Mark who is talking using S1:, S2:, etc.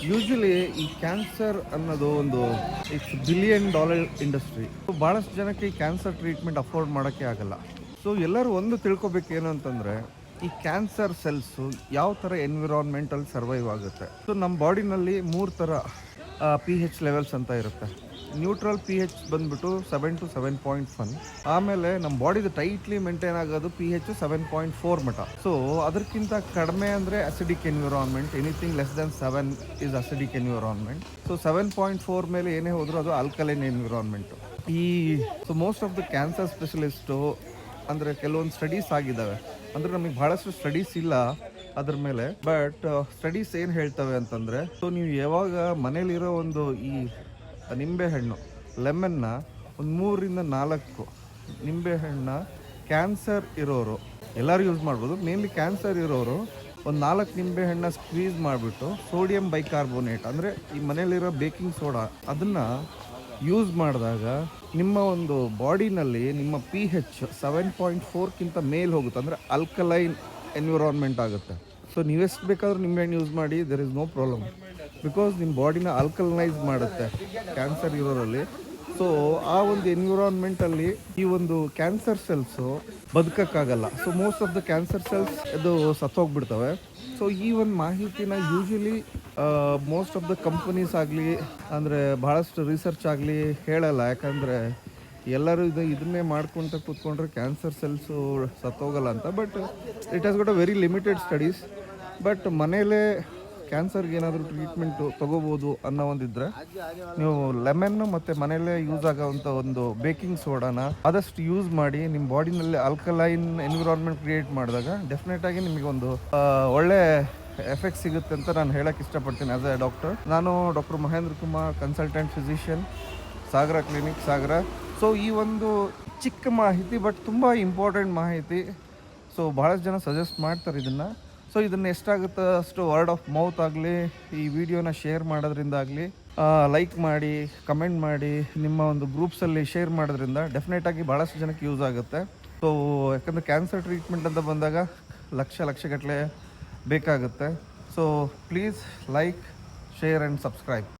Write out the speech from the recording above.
S1: Usually ಈ cancer ಅನ್ನೋದು ಒಂದು ಇಟ್ಸ್ $1 ಬಿಲಿಯನ್ ಇಂಡಸ್ಟ್ರಿ. ಭಾಳಷ್ಟು ಜನಕ್ಕೆ ಈ ಕ್ಯಾನ್ಸರ್ ಟ್ರೀಟ್ಮೆಂಟ್ ಅಫೋರ್ಡ್ ಮಾಡೋಕ್ಕೆ ಆಗಲ್ಲ. ಸೊ ಎಲ್ಲರೂ ಒಂದು ತಿಳ್ಕೊಬೇಕೇನು ಅಂತಂದರೆ, ಈ ಕ್ಯಾನ್ಸರ್ ಸೆಲ್ಸು ಯಾವ ಥರ ಎನ್ವಿರಾನ್ಮೆಂಟಲ್ಲಿ ಸರ್ವೈವ್ ಆಗುತ್ತೆ. ಸೊ ನಮ್ಮ ಬಾಡಿನಲ್ಲಿ 3 ಥರ ಪಿ ಹೆಚ್ ಲೆವೆಲ್ಸ್ ಅಂತ ಇರುತ್ತೆ. ನ್ಯೂಟ್ರಲ್ ಪಿ ಹೆಚ್ ಬಂದುಬಿಟ್ಟು 7 to 7.1. ಆಮೇಲೆ ನಮ್ಮ ಬಾಡಿದು ಟೈಟ್ಲಿ ಮೇಂಟೈನ್ ಆಗೋದು ಪಿ ಹೆಚ್ 7.4 ಮಟ. ಸೊ ಅದಕ್ಕಿಂತ ಕಡಿಮೆ ಅಂದರೆ acidic environment. Anything less than 7 is acidic environment. So 7.4 ಮೇಲೆ ಏನೇ ಹೋದರೂ ಅದು alkaline environment. So most of the cancer specialist ಅಂದರೆ ಕೆಲವೊಂದು ಸ್ಟಡೀಸ್ ಆಗಿದ್ದಾವೆ. ಅಂದರೆ ನಮಗೆ ಭಾಳಷ್ಟು ಸ್ಟಡೀಸ್ ಇಲ್ಲ ಅದ್ರ ಮೇಲೆ. ಬಟ್ ಸ್ಟಡೀಸ್ ಏನು ಹೇಳ್ತವೆ ಅಂತಂದರೆ, ಸೊ ನೀವು ಯಾವಾಗ ಮನೇಲಿರೋ ಒಂದು ಈ ನಿಂಬೆಹಣ್ಣು ಲೆಮನ್ನ ಒಂದು 3-4 ನಿಂಬೆಹಣ್ಣ ಕ್ಯಾನ್ಸರ್ ಇರೋರು ಎಲ್ಲರೂ ಯೂಸ್ ಮಾಡ್ಬೋದು. ಮೇನ್ಲಿ ಕ್ಯಾನ್ಸರ್ ಇರೋರು ಒಂದು 4 ನಿಂಬೆಹಣ್ಣ ಸ್ಕ್ವೀಸ್ ಮಾಡಿಬಿಟ್ಟು ಸೋಡಿಯಂ ಬೈಕಾರ್ಬೋನೇಟ್ ಅಂದರೆ ಈ ಮನೇಲಿರೋ ಬೇಕಿಂಗ್ ಸೋಡಾ ಅದನ್ನು ಯೂಸ್ ಮಾಡಿದಾಗ ನಿಮ್ಮ ಒಂದು ಬಾಡಿನಲ್ಲಿ ನಿಮ್ಮ ಪಿ ಹೆಚ್ 7.4ಕ್ಕಿಂತ ಮೇಲೆ ಹೋಗುತ್ತೆ. ಅಂದರೆ ಆಲ್ಕಲೈನ್ ಎನ್ವಿರಾನ್ಮೆಂಟ್ ಆಗುತ್ತೆ. ಸೊ ನೀವೆಷ್ಟು ಬೇಕಾದ್ರೂ ನಿಂಬೆಹಣ್ಣು ಯೂಸ್ ಮಾಡಿ, there is no problem. Because ನಿಮ್ಮ ಬಾಡಿನ ಆಲ್ಕಲೈಸ್ ಮಾಡುತ್ತೆ ಕ್ಯಾನ್ಸರ್ ಇರೋರಲ್ಲಿ. ಸೊ ಆ ಒಂದು ಎನ್ವಿರಾನ್ಮೆಂಟಲ್ಲಿ ಈ ಒಂದು ಕ್ಯಾನ್ಸರ್ ಸೆಲ್ಸು ಬದುಕೋಕ್ಕಾಗಲ್ಲ. So most of the cancer cells ಇದು ಸತ್ತೋಗ್ಬಿಡ್ತವೆ. ಸೊ ಈ ಒಂದು ಮಾಹಿತಿನ usually most of the companies ಆಗಲಿ ಅಂದರೆ ಭಾಳಷ್ಟು ರಿಸರ್ಚ್ ಆಗಲಿ ಹೇಳಲ್ಲ. ಯಾಕಂದರೆ ಎಲ್ಲರೂ ಇದನ್ನೇ ಮಾಡ್ಕೊತ ಕೂತ್ಕೊಂಡ್ರೆ ಕ್ಯಾನ್ಸರ್ ಸೆಲ್ಸು ಸತ್ತೋಗಲ್ಲ ಅಂತ. But it has got a very limited studies. But ಮನೇಲೇ ಕ್ಯಾನ್ಸರ್ಗೆ ಏನಾದರೂ ಟ್ರೀಟ್ಮೆಂಟು ತೊಗೋಬೋದು ಅನ್ನೋ ಒಂದಿದ್ರೆ ನೀವು ಲೆಮನ್ನು ಮತ್ತು ಮನೆಯಲ್ಲೇ ಯೂಸ್ ಆಗೋವಂಥ ಒಂದು ಬೇಕಿಂಗ್ ಸೋಡಾನ ಆದಷ್ಟು ಯೂಸ್ ಮಾಡಿ ನಿಮ್ಮ ಬಾಡಿನಲ್ಲಿ ಆಲ್ಕಲೈನ್ ಎನ್ವಿರಾನ್ಮೆಂಟ್ ಕ್ರಿಯೇಟ್ ಮಾಡಿದಾಗ ಡೆಫಿನೆಟಾಗಿ ನಿಮಗೆ ಒಂದು ಒಳ್ಳೆ ಎಫೆಕ್ಟ್ ಸಿಗುತ್ತೆ ಅಂತ ನಾನು ಹೇಳೋಕ್ಕೆ ಇಷ್ಟಪಡ್ತೀನಿ ಆ್ಯಸ್ ಎ ಡಾಕ್ಟರ್. ನಾನು doctor Mahendra Kumar, consultant physician, Sagar clinic, Sagar. So ಈ ಒಂದು ಚಿಕ್ಕ ಮಾಹಿತಿ ಬಟ್ ತುಂಬ ಇಂಪಾರ್ಟೆಂಟ್ ಮಾಹಿತಿ. ಸೊ ಭಾಳಷ್ಟು ಜನ ಸಜೆಸ್ಟ್ ಮಾಡ್ತಾರೆ ಇದನ್ನು. ಸೊ ಇದನ್ನು ಎಷ್ಟಾಗುತ್ತೋ ಅಷ್ಟು ವರ್ಡ್ ಆಫ್ ಮೌತ್ ಆಗಲಿ, ಈ ವಿಡಿಯೋನ ಶೇರ್ ಮಾಡೋದ್ರಿಂದ ಆಗಲಿ, ಲೈಕ್ ಮಾಡಿ, ಕಮೆಂಟ್ ಮಾಡಿ, ನಿಮ್ಮ ಒಂದು ಗ್ರೂಪ್ಸಲ್ಲಿ ಶೇರ್ ಮಾಡೋದ್ರಿಂದ ಡೆಫಿನೆಟಾಗಿ ಭಾಳಷ್ಟು ಜನಕ್ಕೆ ಯೂಸ್ ಆಗುತ್ತೆ. ಸೊ ಯಾಕಂದರೆ ಕ್ಯಾನ್ಸರ್ ಟ್ರೀಟ್ಮೆಂಟ್ ಅಂತ ಬಂದಾಗ ಲಕ್ಷಗಟ್ಟಲೆ ಬೇಕಾಗುತ್ತೆ. So please like, share and subscribe.